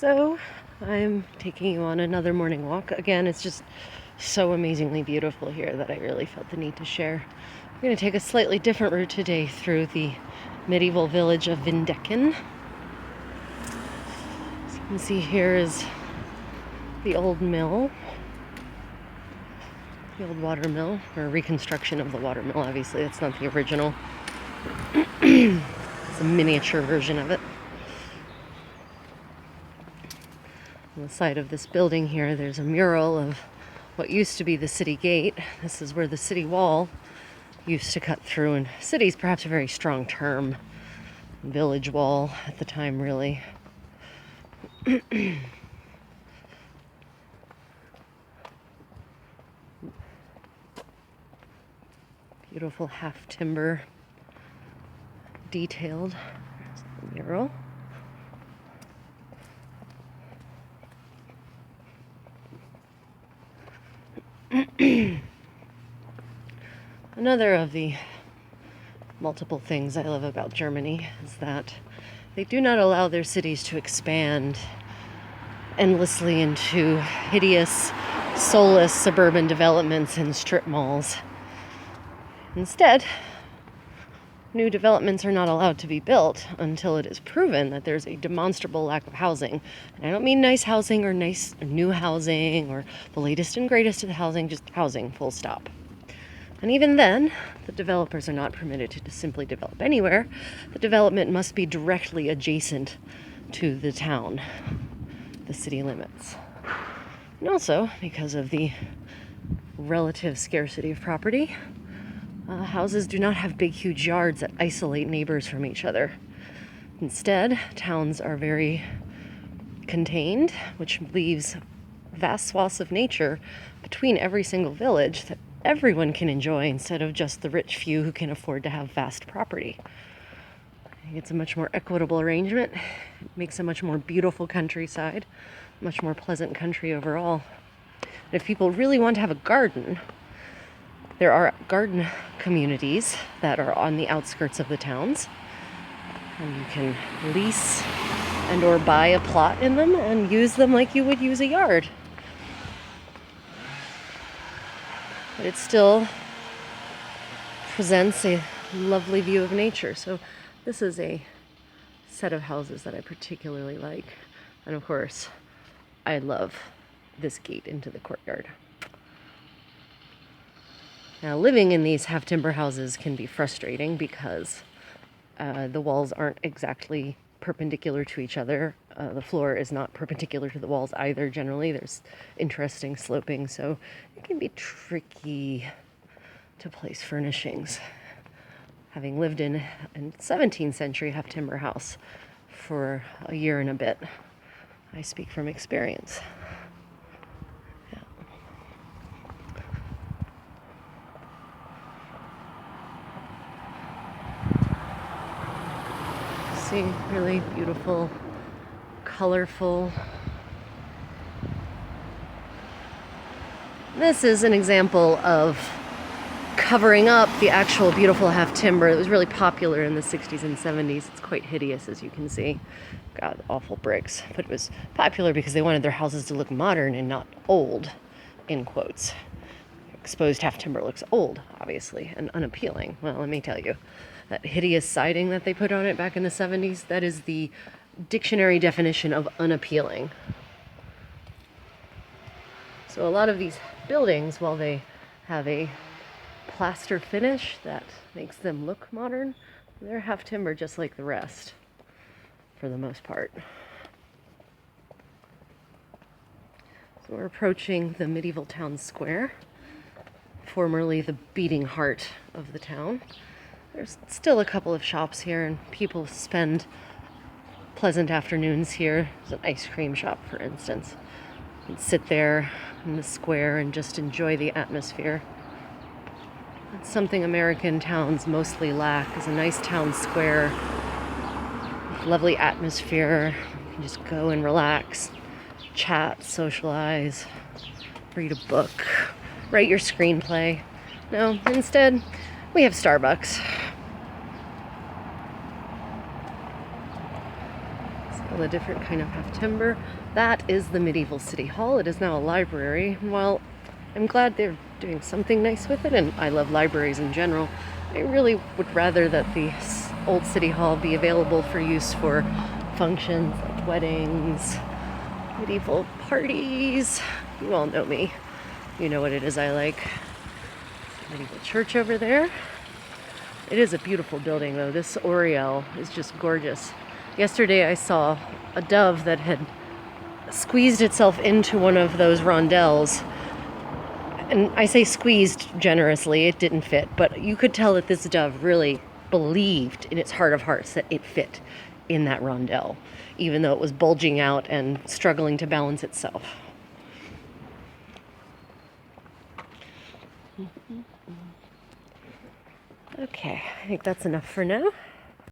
So I'm taking you on another morning walk. Again, it's just so amazingly beautiful here that I really felt the need to share. I'm going to take a slightly different route today through the medieval village of Windecken. As you can see, here is the old mill, the old water mill, or reconstruction of the water mill. Obviously, it's not the original. It's a miniature version of it. On the side of this building here, there's a mural of what used to be the city gate. This is where the city wall used to cut through, and city's perhaps a very strong term. Village wall at the time, really. Beautiful half timber, detailed. There's the mural. Another of the multiple things I love about Germany is that they do not allow their cities to expand endlessly into hideous, soulless suburban developments and strip malls. Instead, new developments are not allowed to be built until it is proven that there's a demonstrable lack of housing. And I don't mean nice housing or nice or new housing or the latest and greatest of the housing, just housing, full stop. And even then, the developers are not permitted to simply develop anywhere. The development must be directly adjacent to the town, the city limits. And also, because of the relative scarcity of property, houses do not have big, huge yards that isolate neighbors from each other. Instead, towns are very contained, which leaves vast swaths of nature between every single village that everyone can enjoy instead of just the rich few who can afford to have vast property. I think it's a much more equitable arrangement. It makes a much more beautiful countryside, much more pleasant country overall. And if people really want to have a garden, there are garden communities that are on the outskirts of the towns, and you can lease and or buy a plot in them and use them like you would use a yard. But it still presents a lovely view of nature. So this is a set of houses that I particularly like. And of course, I love this gate into the courtyard. Now, living in these half-timber houses can be frustrating because the walls aren't exactly perpendicular to each other. The floor is not perpendicular to the walls either. Generally, there's interesting sloping, so it can be tricky to place furnishings. Having lived in a 17th century half-timber house for a year and a bit, I speak from experience. See, really beautiful, colorful. This is an example of covering up the actual beautiful half timber that was really popular in the 60s and 70s. It's quite hideous, as you can see. God, awful bricks. But it was popular because they wanted their houses to look modern and not old, in quotes. Exposed half timber looks old, obviously, and unappealing. Well, let me tell you, that hideous siding that they put on it back in the 70s, that is the dictionary definition of unappealing. So a lot of these buildings, while they have a plaster finish that makes them look modern, they're half timber just like the rest, for the most part. So we're approaching the medieval town square, formerly the beating heart of the town. There's still a couple of shops here, and people spend pleasant afternoons here. There's an ice cream shop, for instance. You can sit there in the square and just enjoy the atmosphere. That's something American towns mostly lack, is a nice town square with lovely atmosphere. You can just go and relax, chat, socialize, read a book, write your screenplay. No, instead, we have Starbucks. Still a different kind of half timber. That is the medieval city hall. It is now a library. Well, I'm glad they're doing something nice with it, and I love libraries in general. I really would rather that the old city hall be available for use for functions like weddings, medieval parties. You all know me. You know what it is I like. Medieval church over there. It is a beautiful building though. This oriel is just gorgeous. Yesterday I saw a dove that had squeezed itself into one of those rondelles. And I say squeezed generously, it didn't fit, but you could tell that this dove really believed in its heart of hearts that it fit in that rondelle, even though it was bulging out and struggling to balance itself. Okay, I think that's enough for now.